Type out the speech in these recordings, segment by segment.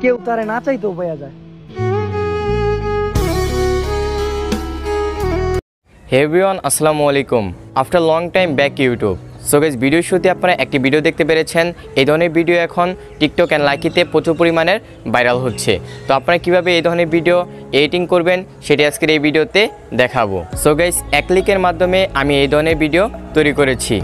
কেউ তারে না চাইতেও পাওয়া যায়। হে এভরিওয়ান, আসসালামু আলাইকুম। After long time back YouTube. So guys, video শুরুতে আপনারা একটি ভিডিও দেখতে পেরেছেন। এই ধরনের ভিডিও এখন টিকটক অ্যান্ড লাইকিতে প্রচুর পরিমাণের ভাইরাল হচ্ছে। তো আপনারা কীভাবে এই ধরনের ভিডিও এডিটিং করবেন সেটি আজকের এই ভিডিওতে দেখাবো। সো গাইস, এক ক্লিকের মাধ্যমে আমি এই ধরনের ভিডিও তৈরি করেছি।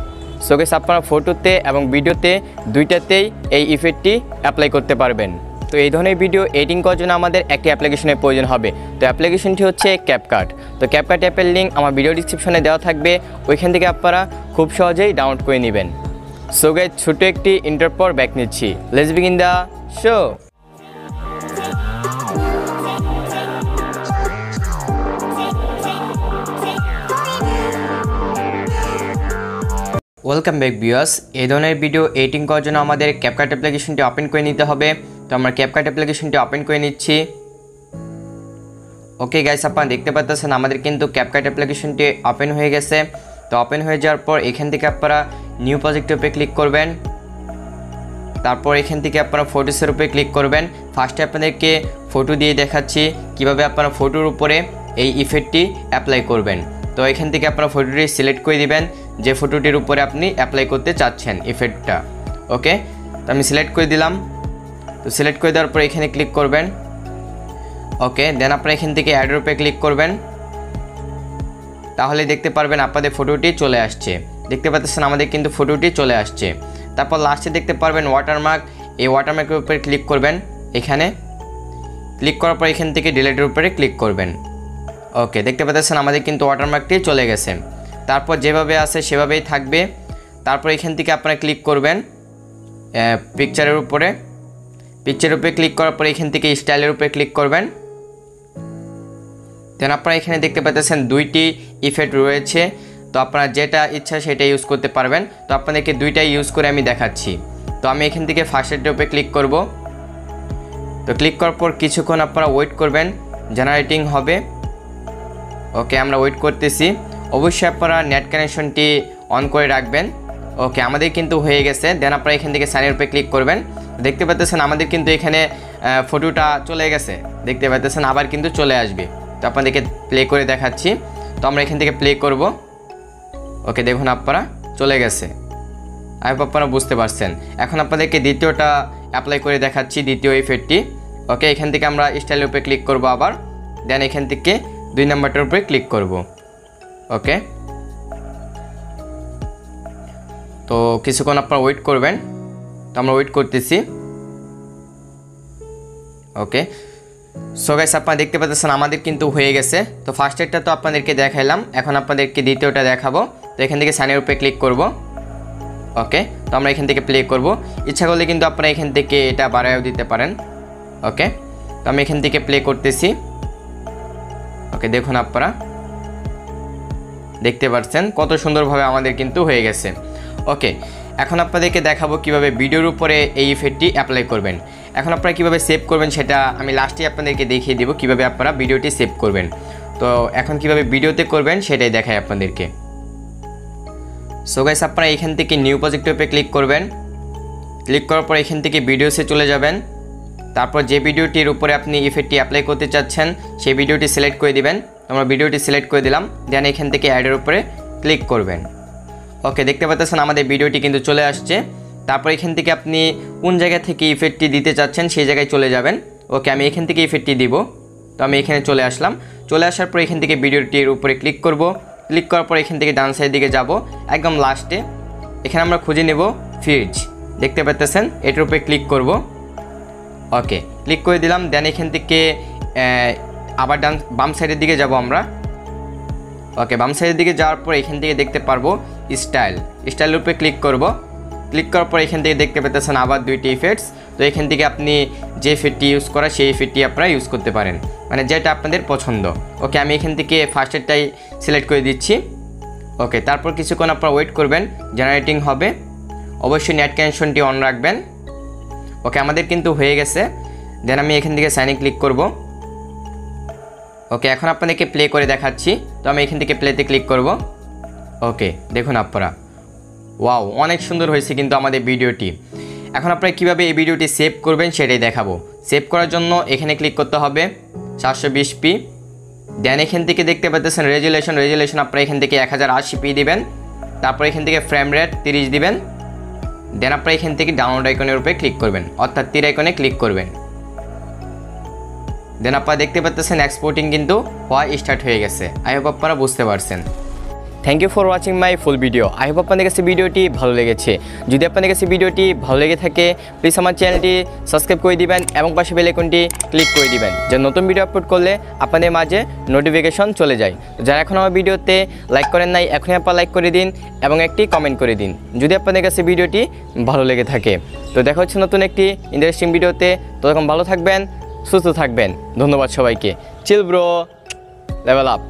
সো গাইস, আপনারা ফটোতে এবং ভিডিওতে দুইটাতেই এই ইফেক্টটি অ্যাপ্লাই করতে পারবেন। তো এই ধরনের ভিডিও এডিটিং করার জন্য আমাদের একটি অ্যাপ্লিকেশনের প্রয়োজন হবে। তো অ্যাপ্লিকেশনটি হচ্ছে ক্যাপকাট। তো ক্যাপকাট অ্যাপের লিঙ্ক আমার ভিডিও ডিসক্রিপশনে দেওয়া থাকবে, ওইখান থেকে আপনারা খুব সহজেই ডাউনলোড করে নেবেন। সো গাইস, ছোট একটি ইন্টার পর ব্যাক নিচ্ছি। Let's begin the show. Welcome back viewers. এই ধরনের ভিডিও এডিটিং করার জন্য আমাদের ক্যাপকাট অ্যাপ্লিকেশনটি ওপেন করে নিতে হবে। তো আমরা ক্যাপকাট অ্যাপ্লিকেশনটি ওপেন করে নিচ্ছি। ওকে গাইস, আপনারা দেখতে পাচ্ছেন আমাদের কিন্তু ক্যাপকাট অ্যাপ্লিকেশনটি ওপেন হয়ে গেছে। তো ওপেন হয়ে যাওয়ার পর এখান থেকে আপনারা নিউ প্রজেক্টের উপরে ক্লিক করবেন। তারপর এখান থেকে আপনারা ফটোসের উপরে ক্লিক করবেন। ফার্স্টে আপনাদেরকে ফটো দিয়ে দেখাচ্ছি কিভাবে আপনারা ফটোর উপরে এই ইফেক্টটি অ্যাপ্লাই করবেন। তো এখান থেকে আপনারা ফটোটি সিলেক্ট করে দিবেন যে ফটোটির উপরে আপনি অ্যাপ্লাই করতে চাচ্ছেন ইফেক্টটা। ওকে, তো আমি সিলেক্ট করে দিলাম। তো সিলেক্ট করে দেওয়ার পর এখানে ক্লিক করবেন। ওকে, দেন আপনারা এখান থেকে অ্যাডের উপরে ক্লিক করবেন। তাহলে দেখতে পারবেন আপনাদের ফটোটি চলে আসছে। দেখতে পাচ্ছেন আমাদের কিন্তু ফটোটি চলে আসছে। তারপর লাস্টে দেখতে পারবেন ওয়াটারমার্ক। এই ওয়াটারমার্কের উপরে ক্লিক করবেন। এখানে ক্লিক করার পর এখান থেকে ডিলিটের উপরে ক্লিক করবেন। ওকে, দেখতে পাচ্ছেন আমাদের কিন্তু ওয়াটারমার্কটি চলে গেছে। তারপর যেভাবে আছে সেভাবেই থাকবে। তারপর এখান থেকে আপনারা ক্লিক করবেন পিকচারের উপরে। পিকচারের উপরে ক্লিক করার পর এখান থেকে স্টাইলের উপরে ক্লিক করবেন। দেন আপনারা এখানে দেখতে পাচ্ছেন দুইটি ইফেক্ট রয়েছে। তো আপনারা যেটা ইচ্ছা সেটা ইউজ করতে পারবেন। তো আপনাদেরকে দুইটাই ইউজ করে আমি দেখাচ্ছি। তো আমি এখান থেকে ফার্স্টের উপরে ক্লিক করব। তো ক্লিক করার পর কিছুক্ষণ আপনারা ওয়েট করবেন, জেনারেটিং হবে। ওকে, আমরা ওয়েট করতেছি। অবশ্যই আপনারা নেট কানেকশনটি অন করে রাখবেন। ওকে, আমাদের কিন্তু হয়ে গেছে। দেন আপনারা এখান থেকে সাইনের উপরে ক্লিক করবেন। দেখতে পাচ্ছেন আমাদের কিন্তু এখানে ফটোটা চলে গেছে। দেখতে পাচ্ছেন আবার কিন্তু চলে আসবে। তো আপনাদেরকে প্লে করে দেখাচ্ছি। তো আমরা এখান থেকে প্লে করব। ওকে, দেখুন আপনারা চলে গেছে। আই হোপ আপনারা বুঝতে পারছেন। এখন আপনাদেরকে দ্বিতীয়টা অ্যাপ্লাই করে দেখাচ্ছি, দ্বিতীয় ইফেক্টটি। ওকে, এখান থেকে আমরা স্টাইলের উপরে ক্লিক করব আবার। দেন এখান থেকে 2 নাম্বারটার উপরে ক্লিক করব। ওকে, তো কিছুক্ষণ আপনারা ওয়েট করবেন। তো আমরা ওয়েট করতেছি। ওকে, সো গাইস, আপনারা দেখতে পাচ্ছেন আমাদের কিন্তু হয়ে গেছে। তো ফার্স্টেরটা তো আপনাদেরকে দেখাইলাম, এখন আপনাদেরকে দ্বিতীয়টা দেখাবো। তো এখান থেকে সাইনের উপরে ক্লিক করব। ওকে, তো আমরা এখান থেকে প্লে করব। ইচ্ছা করলে কিন্তু আপনারা এখান থেকে এটা বাড়ায়ও দিতে পারেন। ওকে, তো আমি এখান থেকে প্লে করতেছি। ওকে, দেখুন আপনারা দেখতে পাচ্ছেন কত সুন্দরভাবে আমাদের কিন্তু হয়ে গেছে। ওকে, এখন আপনাদেরকে দেখাবো কিভাবে ভিডিওর উপরে এই ইফেক্টটি অ্যাপ্লাই করবেন। এখন আপনারা কিভাবে সেভ করবেন সেটা আমি লাস্টে আপনাদেরকে দেখিয়ে দেব কিভাবে আপনারা ভিডিওটি সেভ করবেন। তো এখন কিভাবে ভিডিওতে করবেন সেটাই দেখাই আপনাদেরকে। সো গাইস, আপনারা এখান থেকে নিউ প্রজেক্টের উপরে ক্লিক করবেন। ক্লিক করার পর এখান থেকে ভিডিওসে চলে যাবেন। তারপর যে ভিডিওটির উপরে আপনি ইফেক্টটি অ্যাপ্লাই করতে চাচ্ছেন সেই ভিডিওটি সিলেক্ট করে দিবেন। আমরা ভিডিওটি সিলেক্ট করে দিলাম। দেন এখান থেকে অ্যাডের উপরে ক্লিক করবেন। ওকে, দেখতে পাচ্ছেন আমাদের ভিডিওটি কিন্তু চলে আসছে। তারপর এখান থেকে আপনি কোন জায়গা থেকে ইফেক্টটি দিতে চাচ্ছেন সেই জায়গায় চলে যাবেন। ওকে, আমি এখান থেকে ইফেক্টটি দিব। তো আমি এখানে চলে আসলাম। চলে আসার পর এখান থেকে ভিডিওটির উপরে ক্লিক করব। ক্লিক করার পর এখান থেকে ডান সাইডের দিকে যাব। একদম লাস্টে এখানে আমরা খুঁজে নেব ফিজ। দেখতে পাচ্ছেন এটার উপরে ক্লিক করব। ওকে, ক্লিক করে দিলাম। দেন এখান থেকে আবার বাম সাইডের দিকে যাব আমরা। ওকে, বাম সাইডের দিকে যাওয়ার পর এখান থেকে দেখতে পারবো স্টাইলের উপরে ক্লিক করব। ক্লিক করার পর এখান থেকে দেখতে পেতেছেন আবার দুইটি ইফেক্টস। তো এখান থেকে আপনি যে ইফেক্টটি ইউজ করা সেই ইফেক্টটি আপনারা ইউজ করতে পারেন, মানে যেটা আপনাদের পছন্দ। ওকে, আমি এখান থেকে ফার্স্টেরটাই সিলেক্ট করে দিচ্ছি। ওকে, তারপর কিছুক্ষণ আপনারা ওয়েট করবেন, জেনারেটিং হবে। অবশ্যই নেট কানেকশনটি অন রাখবেন। ওকে, আমাদের কিন্তু হয়ে গেছে। দেন আমি এখান থেকে সাইনে ক্লিক করব। ওকে, এখন আপনাদেরকে প্লে করে দেখাচ্ছি। তো আমি এখান থেকে প্লেতে ক্লিক করব। ওকে, দেখুন আপনারা, ওয়াও, অনেক সুন্দর হয়েছে কিন্তু আমাদের ভিডিওটি। এখন আপনারা কীভাবে এই ভিডিওটি সেভ করবেন সেটাই দেখাবো। সেভ করার জন্য এখানে ক্লিক করতে হবে 720p। দেন এখান থেকে দেখতে পাচ্ছেন রেজুলেশন আপনারা এখান থেকে 1080p দিবেন। তারপর এখান থেকে ফ্রেম রেট 30 দিবেন। দেন আপনারা এখান থেকে ডাউনলোড আইকনের উপরে ক্লিক করবেন, অর্থাৎ তীর আইকনে ক্লিক করবেন। দেন আপনারা দেখতে পাচ্ছেন এক্সপোর্টিং কিন্তু হওয়া স্টার্ট হয়ে গেছে। আই হোপ আপনারা বুঝতে পারছেন। Thank you for watching my full video. I hope আপনাদের কাছে ভিডিওটি ভালো লেগেছে। যদি আপনাদের কাছে ভিডিওটি ভালো লেগে থাকে প্লিজ আমার চ্যানেলটি সাবস্ক্রাইব করে দিবেন এবং পাশে বেল আইকনটি ক্লিক করে দিবেন, যে নতুন ভিডিও আপলোড করলে আপনাদের মাঝে নোটিফিকেশন চলে যায়। যারা এখন আমার ভিডিওতে লাইক করেন নাই এখনই আপনারা লাইক করে দিন এবং একটি কমেন্ট করে দিন যদি আপনাদের কাছে ভিডিওটি ভালো লেগে থাকে। তো দেখা হচ্ছে নতুন একটি ইন্টারেস্টিং ভিডিওতে। ততক্ষণ ভালো থাকবেন, সুস্থ থাকবেন। ধন্যবাদ সবাইকে। Chill bro, level up.